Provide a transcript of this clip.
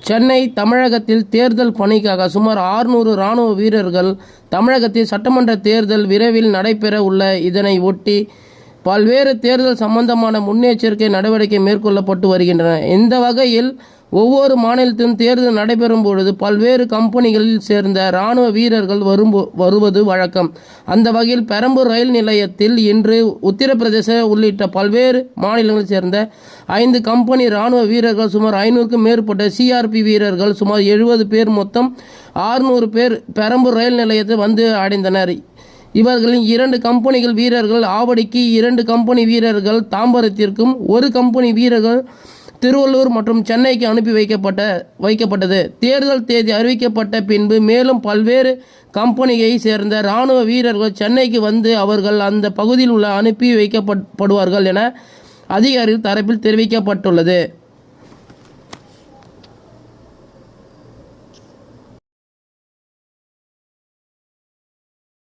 சென்னை தமிழகத்தில் தேர்தல் பணிக்காக சுமார் 600 இராணுவ வீரர்கள் தமிழகத்தில் சட்டமன்ற தேர்தல் விரைவில் நடைபெற உள்ள இதனை ஒட்டி பல்வேறு தேர்தல் சம்பந்தமான முன்னெச்சரிக்கை நடவடிக்கை மேற்கொள்ளப்பட்டு வருகின்றன. இந்த வகையில் ஒவ்வொரு மாநிலத்திலும் தேர்தல் நடைபெறும் பொழுது பல்வேறு கம்பெனிகளில் சேர்ந்த இராணுவ வீரர்கள் வருவது வழக்கம். அந்த வகையில் பெரம்பூர் ரயில் நிலையத்தில் இன்று உத்தரப்பிரதேச உள்ளிட்ட பல்வேறு மாநிலங்களைச் சேர்ந்த 5 கம்பெனி இராணுவ வீரர்கள் சுமார் 500க்கும் மேற்பட்ட சிஆர்பி வீரர்கள் சுமார் 70 பேர் மொத்தம் 600 பேர் பெரம்பூர் ரயில் நிலையத்தில் வந்து அடைந்தனர். இவர்களின் 2 கம்பெனிகள் வீரர்கள் ஆவடிக்கு, 2 கம்பெனி வீரர்கள் தாம்பரத்திற்கும், 1 கம்பெனி வீரர்கள் திருவள்ளூர் மற்றும் சென்னைக்கு அனுப்பி வைக்கப்பட்டது. தேர்தல் தேதி அறிவிக்கப்பட்ட பின்பு மேலும் பல்வேறு கம்பெனியை சேர்ந்த இராணுவ வீரர்கள் சென்னைக்கு வந்து அவர்கள் அந்த பகுதியில் உள்ள அனுப்பி வைக்கப்படுவார்கள் என அதிகாரிகள் தரப்பில் தெரிவிக்கப்பட்டுள்ளது.